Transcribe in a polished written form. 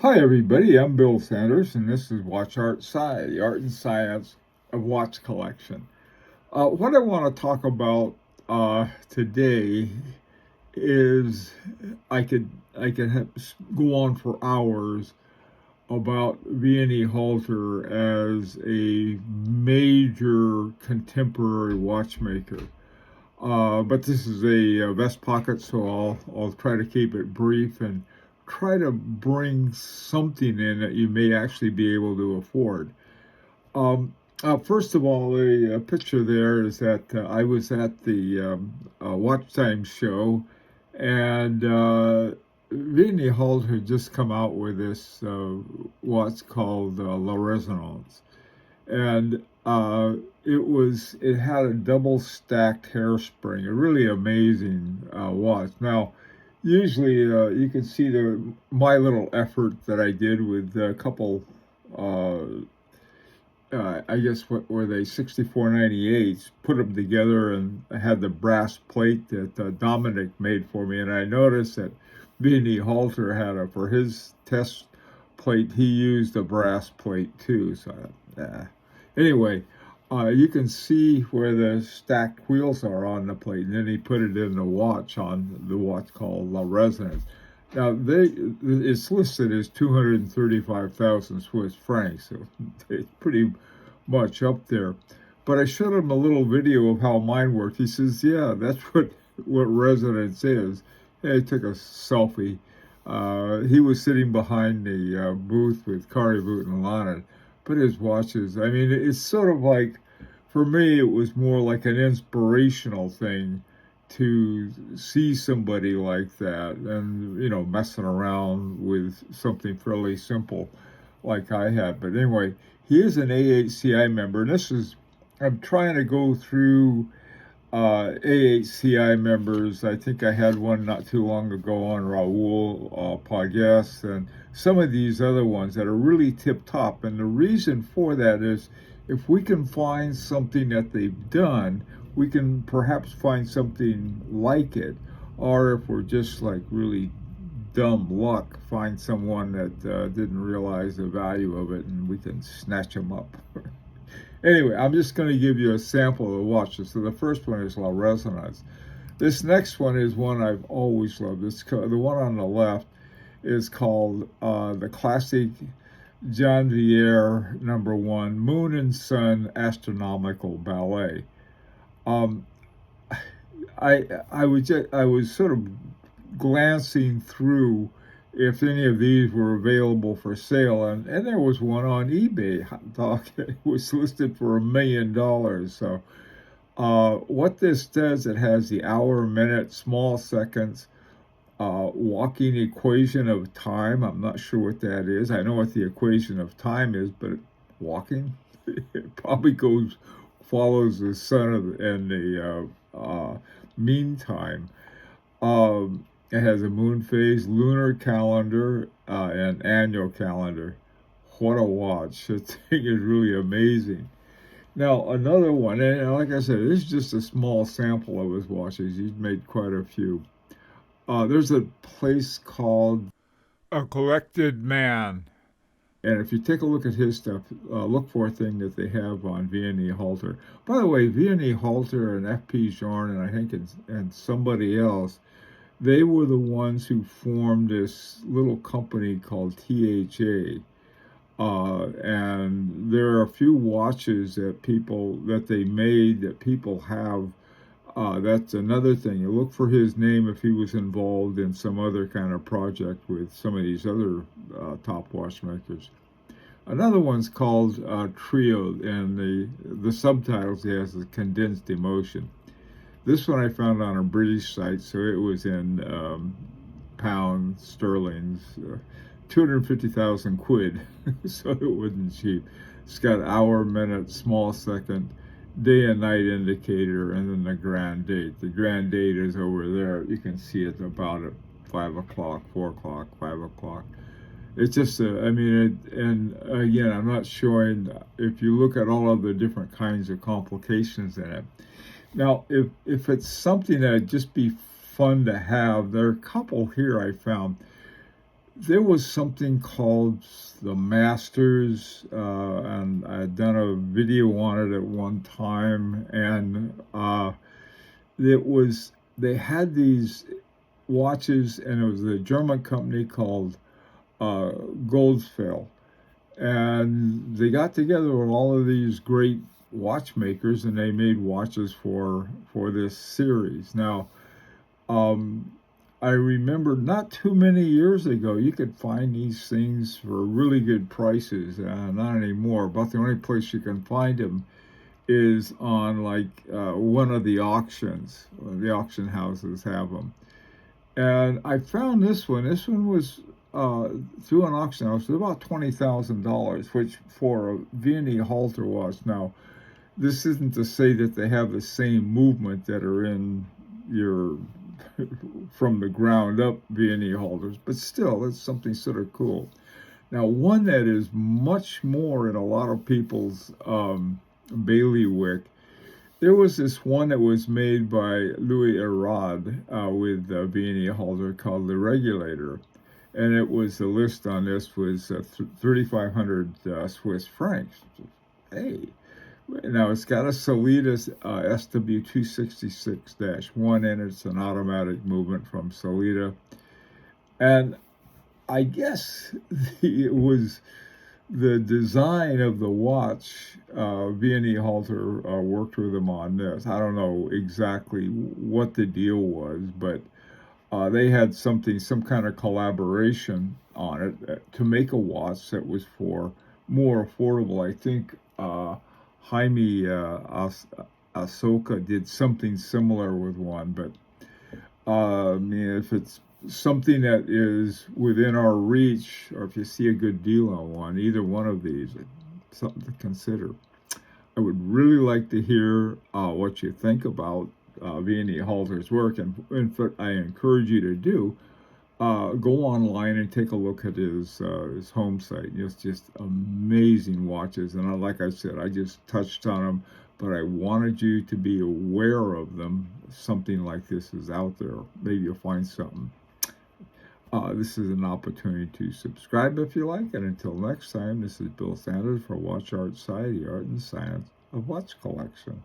Hi everybody, I'm Bill Sanders and this is AHCI, the Art and Science of Watch Collection. What I want to talk about today is I could go on for hours about Vianney Halter as a major contemporary watchmaker. But this is a vest pocket, so I'll try to keep it brief and try to bring something in that you may actually be able to afford. First of all, the picture there is that I was at the Watch Time show, and Vianney Halter had just come out with this watch called La Resonance, and it had a double stacked hairspring, a really amazing watch. Now, usually you can see my little effort that I did with a couple. I guess what were they 6498s? Put them together and I had the brass plate that Dominic made for me, and I noticed that Vianney Halter had for his test plate. He used a brass plate too. So anyway, you can see where the stacked wheels are on the plate, and then he put it in the watch on the watch called La Resonance. Now it's listed as 235,000 Swiss francs, so it's pretty much up there. But I showed him a little video of how mine worked. He says, "Yeah, that's what resonance is." And I took a selfie. He was sitting behind the booth with Kari Boot and Lana, but his watches. I mean, it's sort of like, for me, it was more like an inspirational thing to see somebody like that and, messing around with something fairly simple like I had. But anyway, he is an AHCI member, and I'm trying to go through AHCI members. I think I had one not too long ago on Raul Pagues and some of these other ones that are really tip top. And the reason for that is if we can find something that they've done, we can perhaps find something like it. Or if we're just like really dumb luck, find someone that didn't realize the value of it and we can snatch them up. Anyway, I'm just going to give you a sample of the watches. So the first one is La Resonance. This next one is one I've always loved. The one on the left is called the classic Janvier #1 Moon and Sun Astronomical Ballet. I was sort of glancing through if any of these were available for sale, and there was one on eBay. It was listed for $1 million. So what this does, it has the hour, minute, small seconds, walking equation of time. I'm not sure what that is. I know what the equation of time is, but walking, it probably follows the sun and the meantime. It has a moon phase, lunar calendar, and annual calendar. What a watch. The thing is really amazing. Now, another one, and like I said, this is just a small sample of his watches. He's made quite a few. There's a place called A Collected Man. And if you take a look at his stuff, look for a thing that they have on Vianney Halter. By the way, Vianney Halter and F.P. Jorn, and I think and somebody else, they were the ones who formed this little company called THA. And there are a few watches that they made that people have. That's another thing. You look for his name if he was involved in some other kind of project with some of these other top watchmakers. Another one's called Trio, and the subtitles he has is Condensed Emotion. This one I found on a British site, so it was in pounds, sterlings, 250,000 quid, so it wasn't cheap. It's got hour, minute, small second, day and night indicator, and then the grand date. The grand date is over there. You can see it about at 5 o'clock, 4 o'clock, 5 o'clock. It's just, and again, I'm not showing, if you look at all of the different kinds of complications in it. Now, if it's something that'd just be fun to have, there are a couple here I found. there was something called the Masters, and I had done a video on it at one time, and it was they had these watches, and it was a German company called uh, Goldsfell, and they got together with all of these great watchmakers, and they made watches for this series. Now, um, I remember not too many years ago, you could find these things for really good prices. Not anymore. About the only place you can find them is on like one of the auctions. The auction houses have them. And I found this one. This one was through an auction house. It was about $20,000, which for a Vianney Halter watch. Now, this isn't to say that they have the same movement that are in your from the ground up Vianney Halters, but still, it's something sort of cool. Now, one that is much more in a lot of people's bailiwick, there was this one that was made by Louis Erard with Vianney Halter called the Regulator. And it was, the list on this was 3,500 Swiss francs. Hey, now it's got a Solita SW266-1, and it's an automatic movement from Solita. And I guess it was the design of the watch. Vianney Halter worked with them on this. I don't know exactly what the deal was, but they had some kind of collaboration on it to make a watch that was for more affordable. I think Jaime Ahsoka did something similar with one, but I mean, if it's something that is within our reach, or if you see a good deal on one, either one of these, something to consider. I would really like to hear what you think about Vianney Halter's work, and in fact, I encourage you to do. Go online and take a look at his home site. It's just amazing watches, and like I said, I just touched on them, but I wanted you to be aware of them. Something like this is out there. Maybe you'll find something. This is an opportunity to subscribe if you like, and until next time, this is Bill Sanders for Watch AHCI, the art and science of watch collection.